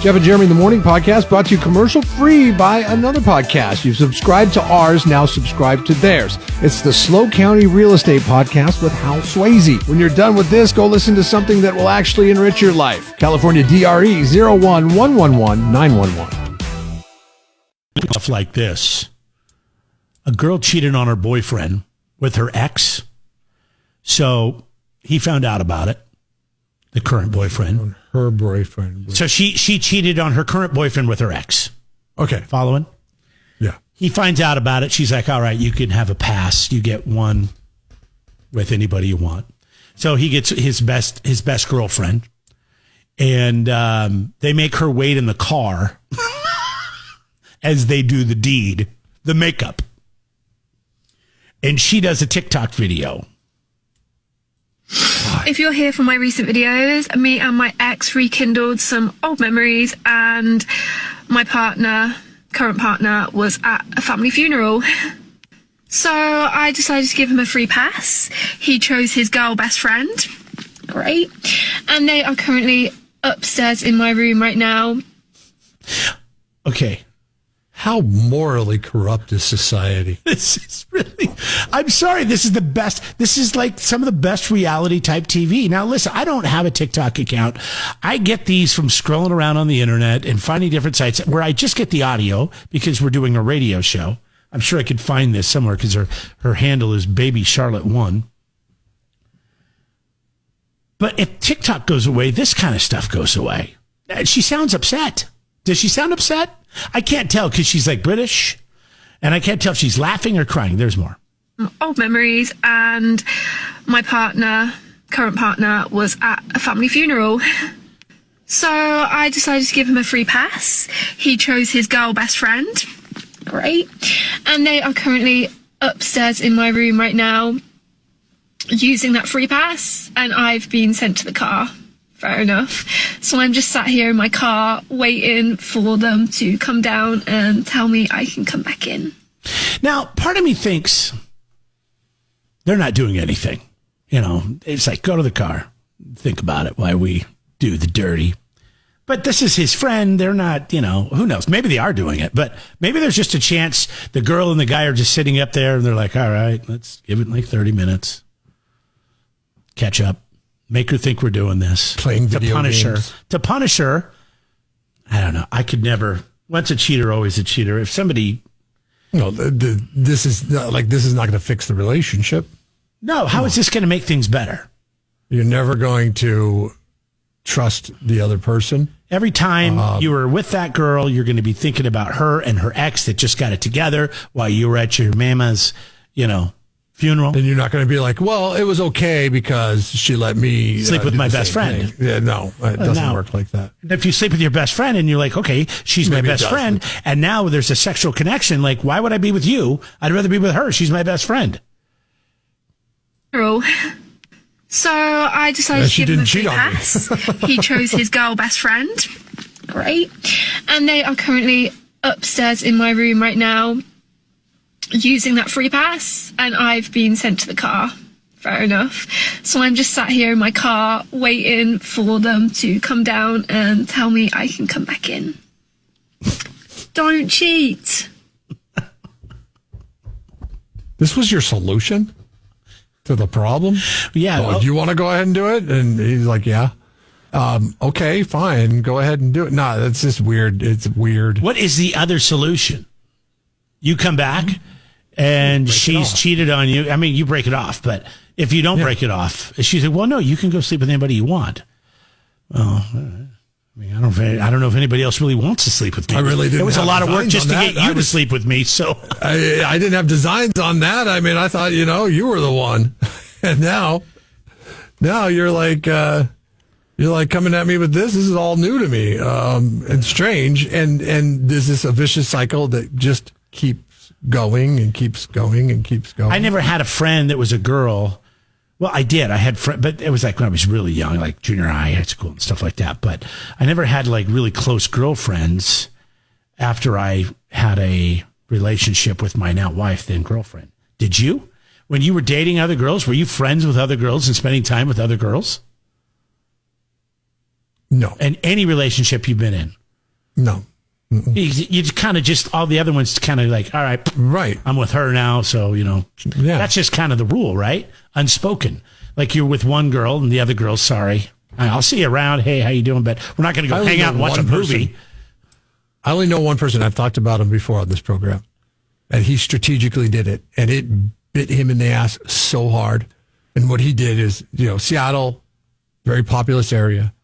Jeff and Jeremy in the Morning podcast brought to you commercial free by another podcast. You've subscribed to ours, now subscribe to theirs. It's the Slow County Real Estate Podcast with Hal Swayze. When you're done with this, go listen to something that will actually enrich your life. California DRE 01111911. Stuff like this. A girl cheated on her boyfriend with her ex. So he found out about it. The current boyfriend. Her boyfriend. So she cheated on her current boyfriend with her ex. Okay. Following? Yeah. He finds out about it. She's like, all right, you can have a pass. You get one with anybody you want. So he gets his best girlfriend. And they make her wait in the car as they do the deed, the makeup. And she does a TikTok video. If you're here for my recent videos, me and my ex rekindled some old memories, and my current partner, was at a family funeral. So I decided to give him a free pass. He chose his girl best friend. Great. And they are currently upstairs in my room right now. Okay. How morally corrupt is society? This is really, I'm sorry, this is the best. This is like some of the best reality type TV. Now, listen, I don't have a TikTok account. I get these from scrolling around on the internet and finding different sites where I just get the audio because we're doing a radio show. I'm sure I could find this somewhere because her handle is Baby Charlotte 1. But if TikTok goes away, this kind of stuff goes away. She sounds upset. Does she sound upset? I can't tell because she's like British, and I can't tell if she's laughing or crying. There's more. Old memories, and my current partner, was at a family funeral. So I decided to give him a free pass. He chose his girl best friend. Great. And they are currently upstairs in my room right now using that free pass, and I've been sent to the car. Fair enough. So I'm just sat here in my car waiting for them to come down and tell me I can come back in. Now, part of me thinks they're not doing anything. You know, it's like, go to the car. Think about it, why we do the dirty. But this is his friend. They're not, you know, who knows? Maybe they are doing it. But maybe there's just a chance the girl and the guy are just sitting up there and they're like, all right, let's give it like 30 minutes. Catch up. Make her think we're doing this. Playing video games. To punish her, I don't know. I could never. Once a cheater, always a cheater. If somebody. No, this is not going to fix the relationship. No, how is this going to make things better? You're never going to trust the other person. Every time you were with that girl, you're going to be thinking about her and her ex that just got it together while you were at your mama's, funeral. Then you're not going to be like, well, it was okay because she let me sleep with my best friend. Yeah, no, it doesn't work like that. If you sleep with your best friend and you're like, okay, she's my best friend, and now there's a sexual connection, like, why would I be with you? I'd rather be with her. She's my best friend. So I decided to give him a free pass. He chose his girl best friend. Great. And they are currently upstairs in my room right now using that free pass, and I've been sent to the car. Fair enough. So I'm just sat here in my car waiting for them to come down and tell me I can come back in. Don't cheat. This was your solution to the problem? Yeah. Do you want to go ahead and do it? And he's like, yeah. Okay, fine. Go ahead and do it. No, that's just weird. It's weird. What is the other solution? You come back and she's cheated on you. I mean, you break it off, but if you don't break it off, she's like, well, no, you can go sleep with anybody you want. Oh, all right. I mean, I don't know if anybody else really wants to sleep with me. I really didn't. It was a lot of work just to get you to sleep with me. So I didn't have designs on that. I mean, I thought, you were the one. And now you're like coming at me with this. This is all new to me. And strange. And there's this a vicious cycle that just keeps going and keeps going and keeps going. I never had a friend that was a girl. Well, I did. I had friends, but it was like when I was really young, like junior high, high school and stuff like that. But I never had like really close girlfriends after I had a relationship with my now wife, then girlfriend. Did you? When you were dating other girls, were you friends with other girls and spending time with other girls? No. And any relationship you've been in? No. You kind of just, all the other ones kind of like, all right, Right. I'm with her now. So, that's just kind of the rule, right? Unspoken. Like you're with one girl and the other girl's sorry. I'll see you around. Hey, how you doing? But we're not going to go hang out and watch a movie. I only know one person. I've talked about him before on this program. And he strategically did it. And it bit him in the ass so hard. And what he did is, Seattle, very populous area.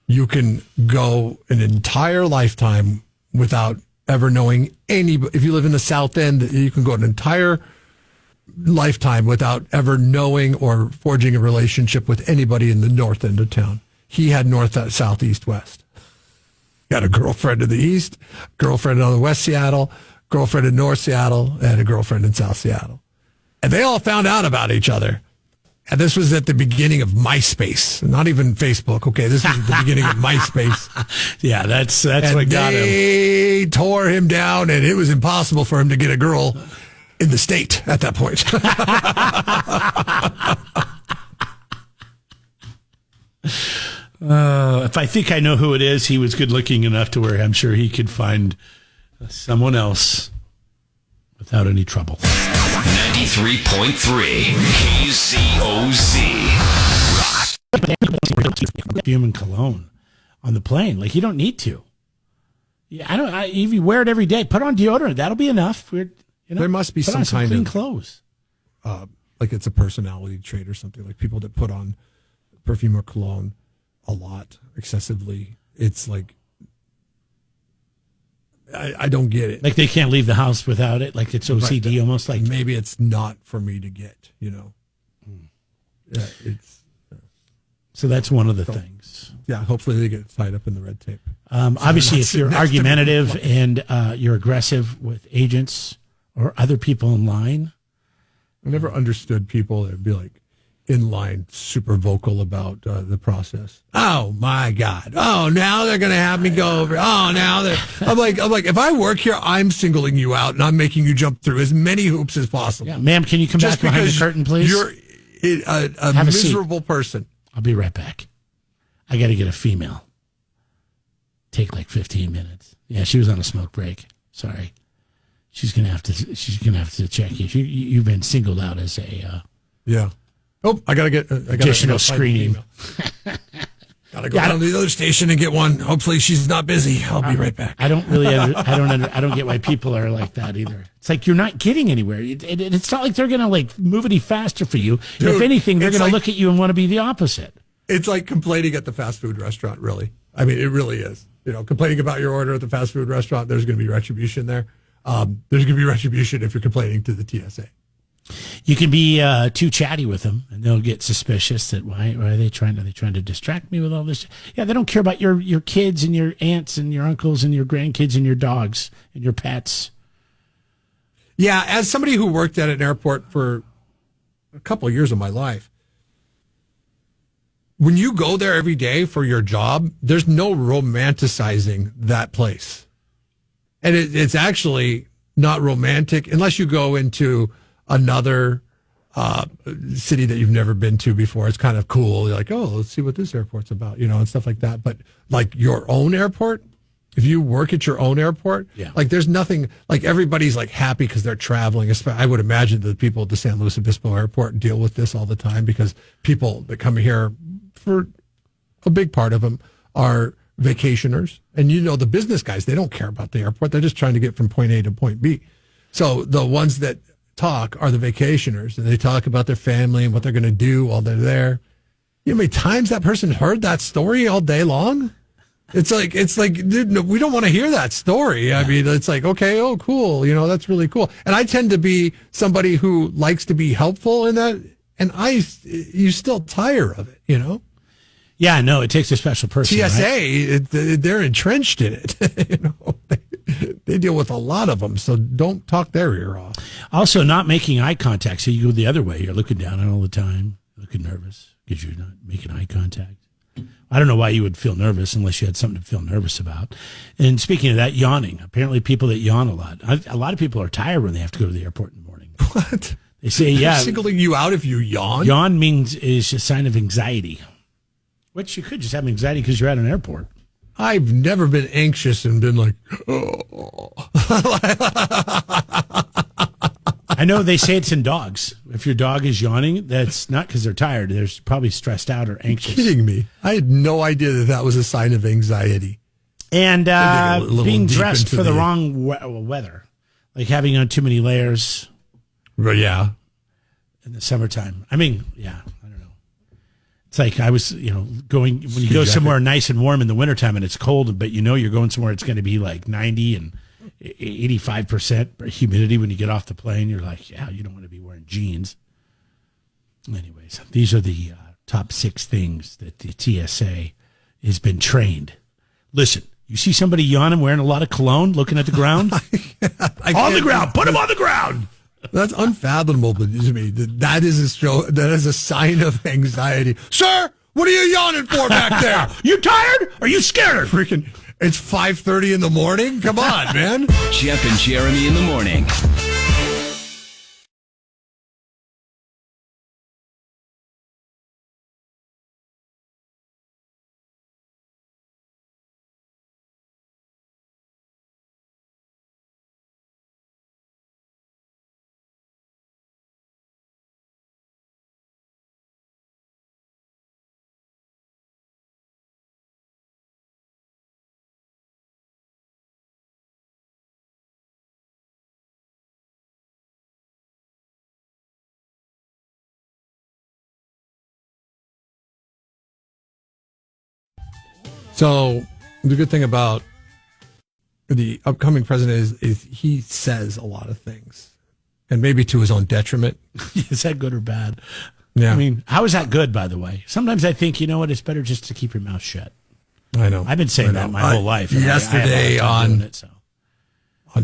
You can go an entire lifetime without ever knowing anybody. If you live in the South End, you can go an entire lifetime without ever knowing or forging a relationship with anybody in the North End of town. He had north, south, east, west. He had a girlfriend in the east, girlfriend in West Seattle, girlfriend in North Seattle, and a girlfriend in South Seattle. And they all found out about each other. And this was at the beginning of MySpace, not even Facebook. Okay, this was at the beginning of MySpace. Yeah, that's what got him. They tore him down, and it was impossible for him to get a girl in the state at that point. If I think I know who it is, he was good looking enough to where I'm sure he could find someone else without any trouble. 93.3 KCOZ. Human cologne on the plane. Like, you don't need to. Yeah, if you wear it every day, put on deodorant. That'll be enough. There must be some kind clean of clothes. Like it's a personality trait or something. Like people that put on perfume or cologne a lot, excessively. It's like, I don't get it. Like they can't leave the house without it. Like it's OCD, right. Almost like maybe it's not for me to get. Yeah, it's. So that's one of the things. Yeah, hopefully they get tied up in the red tape. Obviously, if you're argumentative and you're aggressive with agents or other people in line. I never understood people that would be like in line, super vocal about the process. Oh my God! Oh, now they're going to have me go over. Oh, now they're. I'm like, if I work here, I'm singling you out and I'm making you jump through as many hoops as possible. Yeah, ma'am, can you come back behind the curtain, please? You're a miserable person. I'll be right back. I got to get a female. Take like 15 minutes. Yeah, she was on a smoke break. Sorry. She's gonna have to check you. You've been singled out as a yeah. Oh, I gotta get additional screening. Gotta go down to the other station and get one. Hopefully she's not busy. I'll be right back. I don't really. I don't get why people are like that either. It's like you're not getting anywhere. It's not like they're gonna like move any faster for you. Dude, if anything, they're gonna look at you and want to be the opposite. It's like complaining at the fast food restaurant. Really, I mean, it really is. Complaining about your order at the fast food restaurant. There's gonna be retribution there. There's going to be retribution if you're complaining to the TSA. You can be too chatty with them, and they'll get suspicious that why are they trying to distract me with all this? Yeah, they don't care about your kids and your aunts and your uncles and your grandkids and your dogs and your pets. Yeah, as somebody who worked at an airport for a couple of years of my life, when you go there every day for your job, there's no romanticizing that place. And it's actually not romantic unless you go into another city that you've never been to before. It's kind of cool. You're like, oh, let's see what this airport's about, and stuff like that. But like your own airport, if you work at your own airport, like there's nothing, like everybody's like happy because they're traveling. I would imagine that the people at the San Luis Obispo airport deal with this all the time because people that come here, for a big part of them, are vacationers. And the business guys, they don't care about the airport. They're just trying to get from point A to point B. So the ones that talk are the vacationers, and they talk about their family and what they're going to do while they're there. You know how many times that person heard that story all day long? It's like, dude, no, we don't want to hear that story. I mean, it's like, okay, oh, cool. That's really cool. And I tend to be somebody who likes to be helpful in that. And you still tire of it, Yeah, no, it takes a special person. TSA, right? They're entrenched in it. They deal with a lot of them, so don't talk their ear off. Also, not making eye contact. So you go the other way. You're looking down all the time, looking nervous because you're not making eye contact. I don't know why you would feel nervous unless you had something to feel nervous about. And speaking of that, yawning. Apparently, people that yawn a lot. A lot of people are tired when they have to go to the airport in the morning. What? They say, yeah. They're singling you out if you yawn? Yawn is a sign of anxiety. Which you could just have anxiety because you're at an airport. I've never been anxious and been like, oh. I know they say it's in dogs. If your dog is yawning, that's not because they're tired. They're probably stressed out or anxious. You're kidding me. I had no idea that was a sign of anxiety. And being dressed for the wrong weather, like having on too many layers. But yeah. In the summertime. I mean, yeah, I don't know. It's like I was, going, when you go somewhere nice and warm in the wintertime and it's cold, but you're going somewhere it's going to be like 90 and 85% humidity when you get off the plane. You're like, yeah, you don't want to be wearing jeans. Anyways, these are the top 6 things that the TSA has been trained. Listen, you see somebody yawning wearing a lot of cologne looking at the ground? On the ground. Put them on the ground. That's unfathomable to me. That is a sign of anxiety. Sir, what are you yawning for back there? You tired? Are you scared? Freaking, it's 5:30 in the morning? Come on, man. Jeff and Jeremy in the morning. So the good thing about the upcoming president is he says a lot of things, and maybe to his own detriment. Is that good or bad? Yeah. I mean, how is that good, by the way? Sometimes I think, it's better just to keep your mouth shut. I know. I've been saying that my whole life. Yesterday on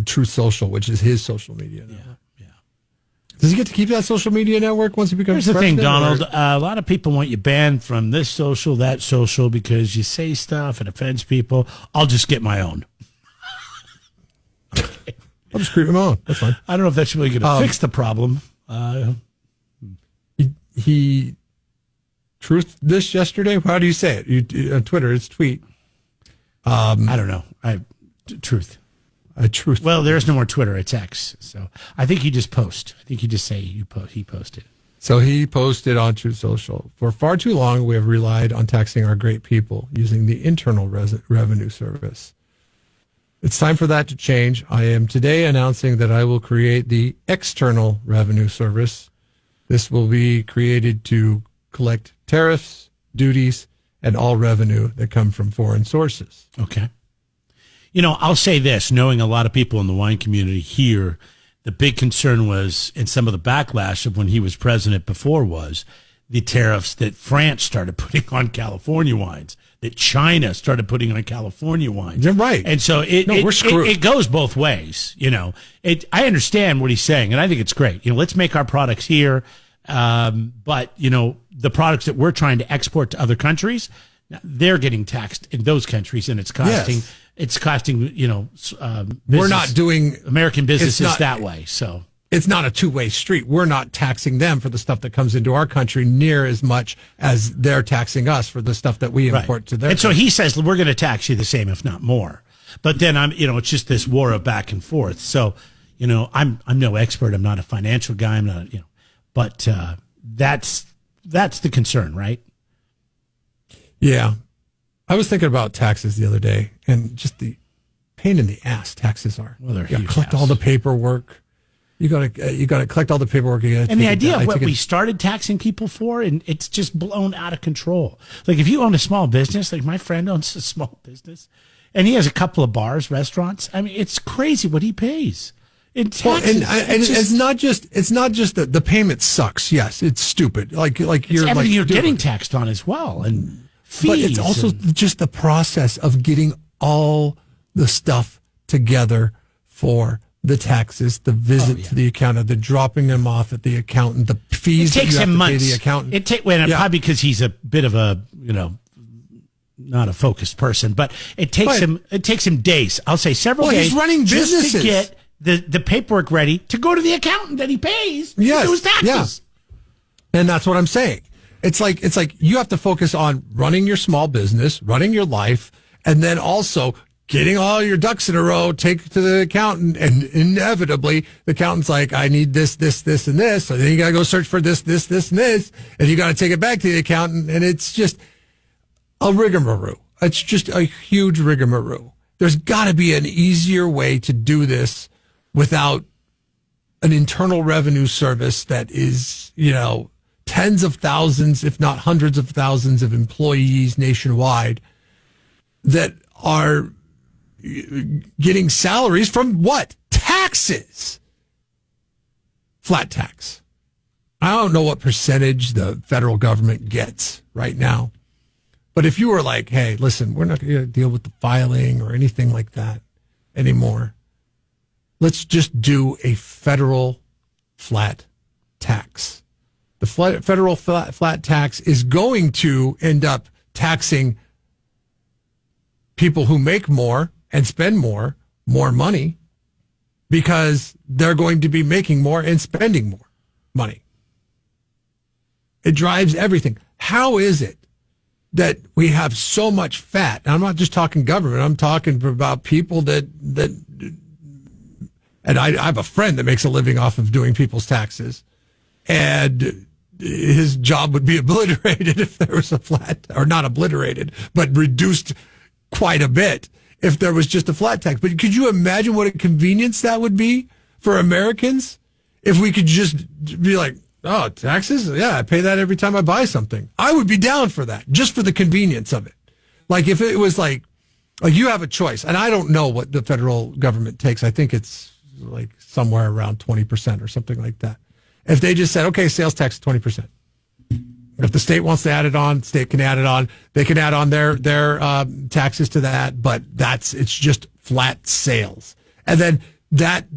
Truth Social, which is his social media network. Yeah. Does he get to keep that social media network once he becomes president? Here's the thing, Donald. A lot of people want you banned from this social, that social, because you say stuff and offends people. I'll just get my own. Okay. I'll just create my own. That's fine. I don't know if that's really going to fix the problem. He truthed this yesterday. How do you say it? On Twitter, it's tweet. I don't know. Truth. Truth. Well, there's no more Twitter. It's X. So I think you just post. I think you just say he posted. So he posted on Truth Social. For far too long, we have relied on taxing our great people using the Internal Revenue Service. It's time for that to change. I am today announcing that I will create the External Revenue Service. This will be created to collect tariffs, duties, and all revenue that come from foreign sources. Okay. I'll say this, knowing a lot of people in the wine community here, the big concern was, and some of the backlash of when he was president before, was the tariffs that France started putting on California wines, that China started putting on California wines. You're right. And so we're screwed. It goes both ways. I understand what he's saying, and I think it's great. Let's make our products here. But the products that we're trying to export to other countries, they're getting taxed in those countries, and it's costing. Yes. It's costing, we're not doing American businesses that way. So it's not a two-way street. We're not taxing them for the stuff that comes into our country near as much as they're taxing us for the stuff that we import to their And country. so he says, we're going to tax you the same, if not more. But then it's just this war of back and forth. So, I'm no expert. I'm not a financial guy. I'm not, but that's the concern, right? Yeah. I was thinking about taxes the other day, and just the pain in the ass taxes are. Well, they're you got to huge collect ass. all the paperwork. You got to collect all the paperwork. And the idea of what we started taxing people for, and it's just blown out of control. Like if you own a small business, like my friend owns a small business, and he has a couple of bars, restaurants. I mean, it's crazy what he pays in taxes. It's not just that the payment sucks. Yes, it's stupid. Like you're everything you're dude. getting taxed on as well, and fees. But it's also just the process of getting all the stuff together for the taxes, the visit to the accountant, the dropping them off at the accountant, the fees it takes that you have him to months. pay the accountant. Probably because he's a bit of a not a focused person, but it takes him days. I'll say several days. He's running businesses just to get the paperwork ready to go to the accountant that he pays to do his taxes. Yeah. And that's what I'm saying. It's like you have to focus on running your small business, running your life, And then also getting all your ducks in a row, take it to the accountant, and inevitably the accountant's like, I need this, this, this, and this. So then you got to go search for this, this, this, and this. And you got to take it back to the accountant. And it's just a rigmarole. It's just a huge rigmarole. There's got to be an easier way to do this without an internal revenue service that is, tens of thousands, if not hundreds of thousands of employees nationwide that are getting salaries from what? Taxes. Flat tax. I don't know what percentage the federal government gets right now. But if you were like, hey, listen, we're not going to deal with the filing or anything like that anymore. Let's just do a federal flat tax. The federal flat tax is going to end up taxing people who make more and spend more money because they're going to be making more and spending more money. It drives everything. How is it that we have so much fat? And I'm not just talking government. I'm talking about people that and I have a friend that makes a living off of doing people's taxes, and his job would be obliterated if there was a flat, or not obliterated, but reduced quite a bit if there was just a flat tax. But could you imagine what a convenience that would be for Americans if we could just be like, oh, taxes? Yeah, I pay that every time I buy something. I would be down for that, just for the convenience of it. Like if it was like you have a choice, and I don't know what the federal government takes. I think it's like somewhere around 20% or something like that. If they just said, okay, sales tax 20%. If the state wants to add it on, state can add it on. They can add on their taxes to that, but it's just flat sales. And then that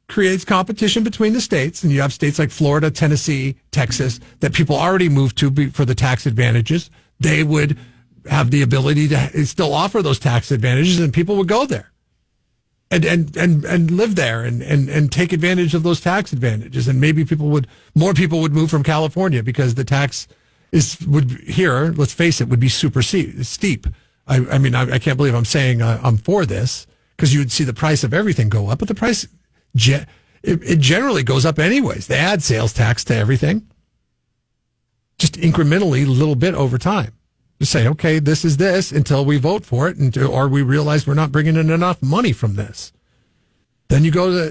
creates competition between the states. And you have states like Florida, Tennessee, Texas that people already moved to for the tax advantages. They would have the ability to still offer those tax advantages, and people would go there and live there and take advantage of those tax advantages. And maybe more people would move from California because the tax here, let's face it, would be super steep. I mean, I can't believe I'm saying I'm for this, because you would see the price of everything go up, but the price, it generally goes up anyways. They add sales tax to everything, just incrementally, a little bit over time. Just say, okay, this is this until we vote for it, or we realize we're not bringing in enough money from this. Then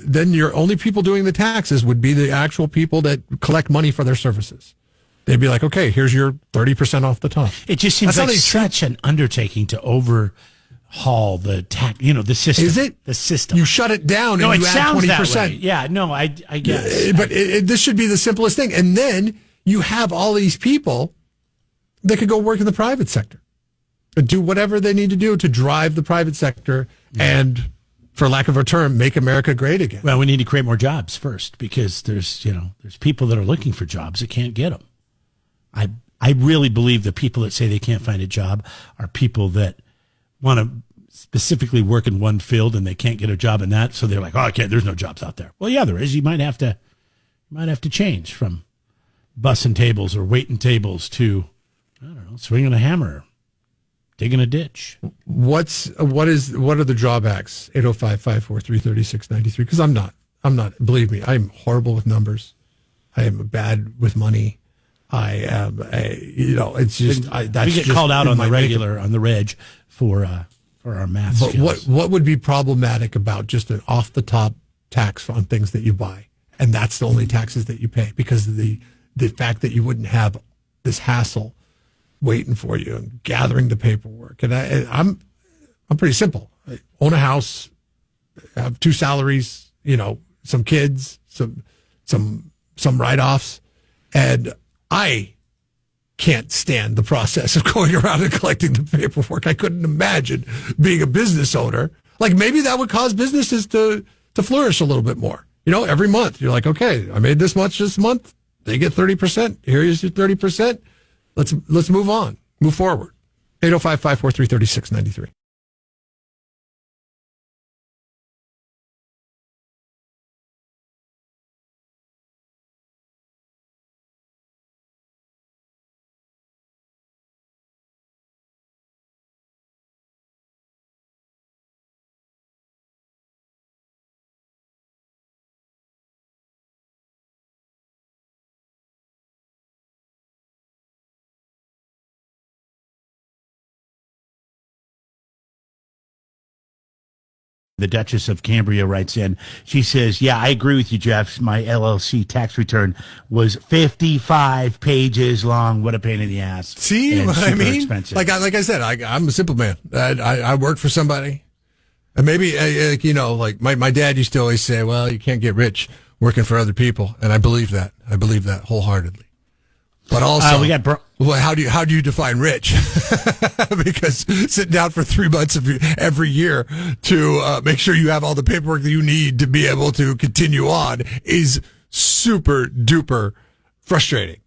then your only people doing the taxes would be the actual people that collect money for their services. They'd be like, okay, here's your 30% off the top. It just seems like such an undertaking to overhaul the tax, the system. Is it? The system. You shut it down no, and you add 20%. That way. Yeah, no, I guess. But this should be the simplest thing. And then you have all these people that could go work in the private sector, but do whatever they need to do to drive the private sector and, for lack of a term, make America great again. Well, we need to create more jobs first, because there's people that are looking for jobs that can't get them. I really believe the people that say they can't find a job are people that want to specifically work in one field and they can't get a job in that. So they're like, oh, there's no jobs out there. Well, yeah, there is. You might have to change from bussing tables or waiting tables to, I don't know, swinging a hammer, digging a ditch. What are the drawbacks? 805-543-3693. Because I'm not, believe me, I'm horrible with numbers. I am bad with money. I am, it's just, that's we get just called out on the regular, on the reg for our math but skills. What would be problematic about just an off the top tax on things that you buy? And that's the only taxes that you pay, because of the fact that you wouldn't have this hassle waiting for you and gathering the paperwork. And I'm pretty simple. I own a house, have 2 salaries, some kids, some write-offs, and I can't stand the process of going around and collecting the paperwork. I couldn't imagine being a business owner. Like, maybe that would cause businesses to flourish a little bit more. Every month you're like, okay, I made this much this month. They get 30%. Here's your 30%. Let's move on, move forward. 805-543-3693. The Duchess of Cambria writes in. She says, yeah, I agree with you, Jeff. My LLC tax return was 55 pages long. What a pain in the ass. See and what I super mean? expensive. Like I said, I'm a simple man. I work for somebody. And maybe, like my dad used to always say, well, you can't get rich working for other people. And I believe that. I believe that wholeheartedly. But also, well, how do you define rich? Because sitting down for 3 months of every year to make sure you have all the paperwork that you need to be able to continue on is super duper frustrating.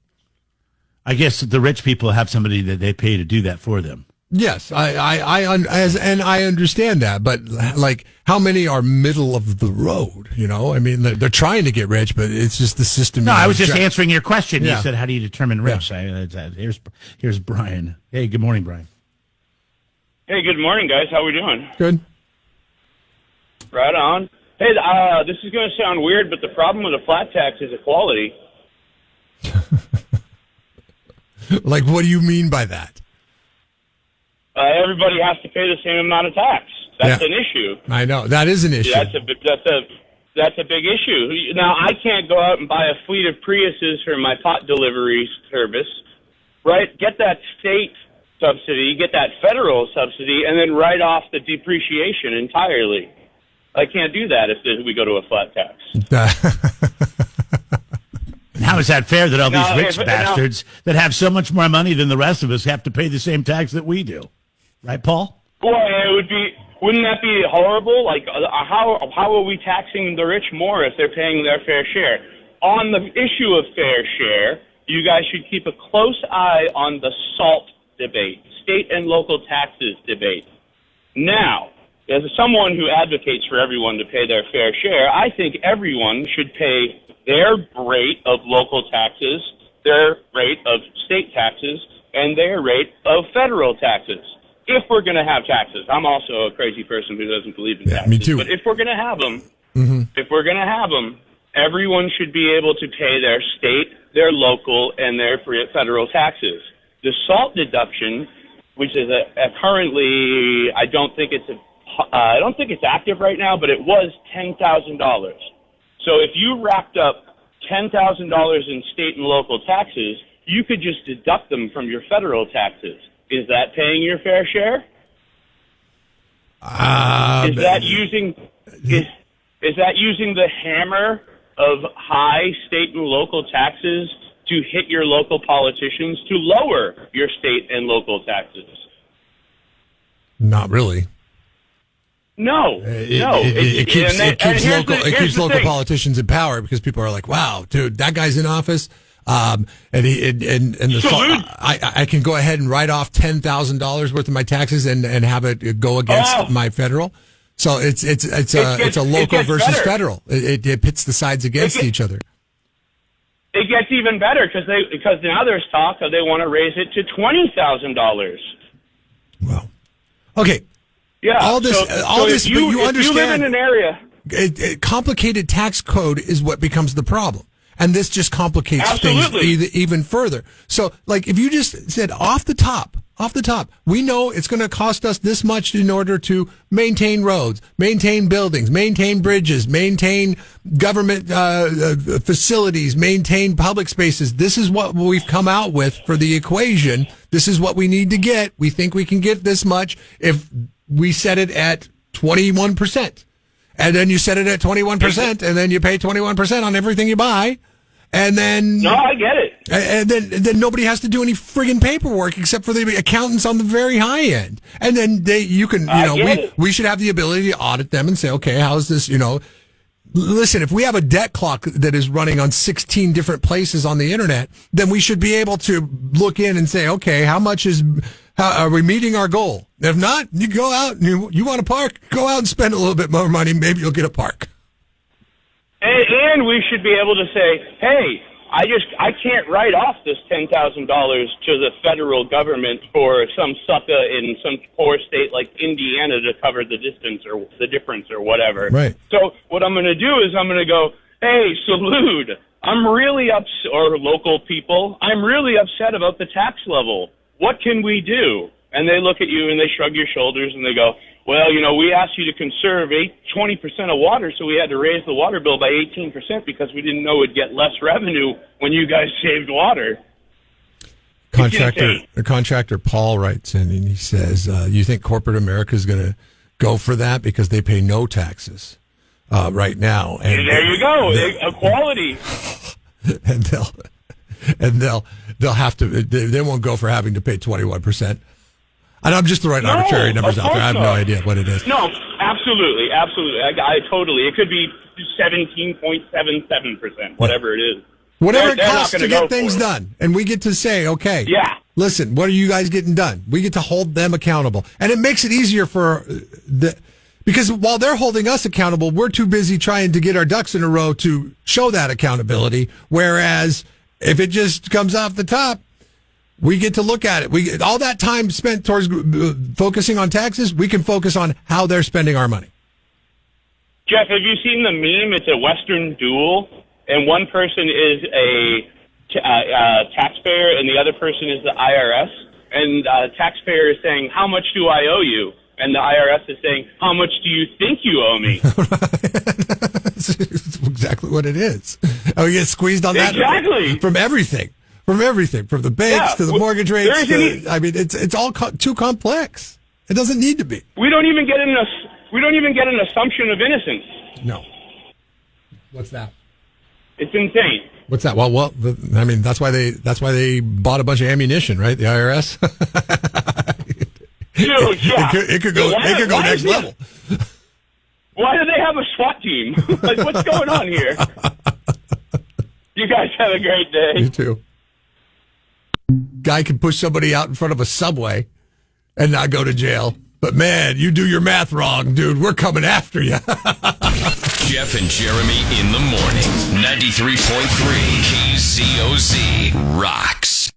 I guess the rich people have somebody that they pay to do that for them. Yes, I understand that, but like, how many are middle of the road? I mean, they're trying to get rich, but it's just the system. No, I was just answering your question. Yeah. You said, "How do you determine rich?" Yeah. Here's Brian. Hey, good morning, Brian. Hey, good morning, guys. How we doing? Good. Right on. Hey, this is going to sound weird, but the problem with a flat tax is equality. Like, what do you mean by that? Everybody has to pay the same amount of tax. That's an issue. I know that is an issue. That's a big issue. Now, I can't go out and buy a fleet of Priuses for my pot delivery service, right? Get that state subsidy, get that federal subsidy, and then write off the depreciation entirely. I can't do that if we go to a flat tax. How is that fair that all these rich bastards that have so much more money than the rest of us have to pay the same tax that we do? Right, Paul? Well, wouldn't that be horrible? Like, how are we taxing the rich more if they're paying their fair share? On the issue of fair share, you guys should keep a close eye on the SALT debate, state and local taxes debate. Now, as someone who advocates for everyone to pay their fair share, I think everyone should pay their rate of local taxes, their rate of state taxes, and their rate of federal taxes. If we're going to have taxes, I'm also a crazy person who doesn't believe in taxes. Me too. But if we're going to have them, everyone should be able to pay their state, their local, and their federal taxes. The SALT deduction, which is currently, I don't think it's active right now, but it was $10,000. So if you racked up $10,000 in state and local taxes, you could just deduct them from your federal taxes. Is that paying your fair share? Is that using the hammer of high state and local taxes to hit your local politicians to lower your state and local taxes? Not really. No. It keeps local politicians in power because people are like, wow, dude, that guy's in office. I can go ahead and write off $10,000 worth of my taxes and have it go against my federal. So it's a local versus federal. It pits the sides against each other. It gets even better because now there's talk that they want to raise it to $20,000. Well, okay. Yeah. All this, but you understand. If you live in an area, complicated tax code is what becomes the problem. And this just complicates things even further. So, like, if you just said off the top, we know it's going to cost us this much in order to maintain roads, maintain buildings, maintain bridges, maintain government facilities, maintain public spaces. This is what we've come out with for the equation. This is what we need to get. We think we can get this much if we set it at 21%. And then you set it at 21%, and then you pay 21% on everything you buy. And then... No, I get it. And then nobody has to do any friggin' paperwork except for the accountants on the very high end. And then we should have the ability to audit them and say, okay, how's this, listen, if we have a debt clock that is running on 16 different places on the internet, then we should be able to look in and say, okay, how are we meeting our goal? If not, you go out and you want a park, go out and spend a little bit more money. Maybe you'll get a park. And we should be able to say, hey, I can't write off this $10,000 to the federal government for some sucker in some poor state like Indiana to cover the distance or the difference or whatever. Right. So what I'm going to do is I'm going to go, hey, Salute, I'm really upset, or local people, I'm really upset about the tax level. What can we do? And they look at you and they shrug your shoulders and they go, well, we asked you to conserve 20% of water, so we had to raise the water bill by 18% because we didn't know we'd get less revenue when you guys saved water. The contractor Paul writes in and he says, you think corporate America is going to go for that because they pay no taxes right now? And there you go, equality. And they'll have to. They won't go for having to pay 21%. And I'm just throwing arbitrary numbers out there. I have no idea what it is. No, absolutely. I totally. It could be 17.77%, whatever it is. Whatever it costs to get things done. And we get to say, okay, listen, what are you guys getting done? We get to hold them accountable. And it makes it easier because while they're holding us accountable, we're too busy trying to get our ducks in a row to show that accountability. Whereas if it just comes off the top, we get to look at it. All that time spent towards focusing on taxes, we can focus on how they're spending our money. Jeff, have you seen the meme? It's a Western duel, and one person is a taxpayer, and the other person is the IRS. And the taxpayer is saying, "How much do I owe you?" And the IRS is saying, "How much do you think you owe me?" That's exactly what it is. And we get squeezed on that from everything. From the banks to the mortgage rates. It's all too complex. It doesn't need to be. We don't even get an assumption of innocence. No. What's that? It's insane. What's that? Well, that's why they bought a bunch of ammunition, right? The IRS. Dude, yeah. It could go next level. Why do they have a SWAT team? Like, what's going on here? You guys have a great day. You too. Guy can push somebody out in front of a subway and not go to jail. But man, you do your math wrong, dude. We're coming after you. Jeff and Jeremy in the morning. 93.3 KZOZ rocks.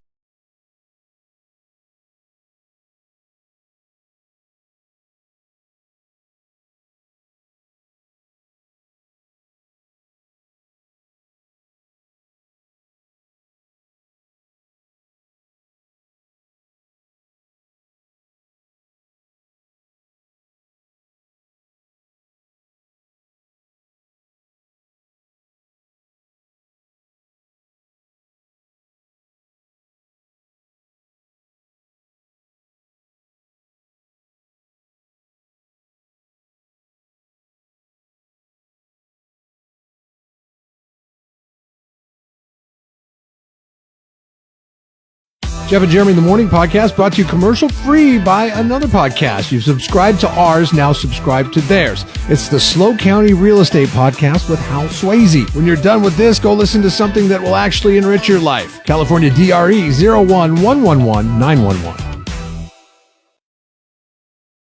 Jeff and Jeremy in the Morning podcast brought to you commercial free by another podcast. You've subscribed to ours, now subscribe to theirs. It's the Slow County Real Estate Podcast with Hal Swayze. When you're done with this, go listen to something that will actually enrich your life. California DRE 01111 911.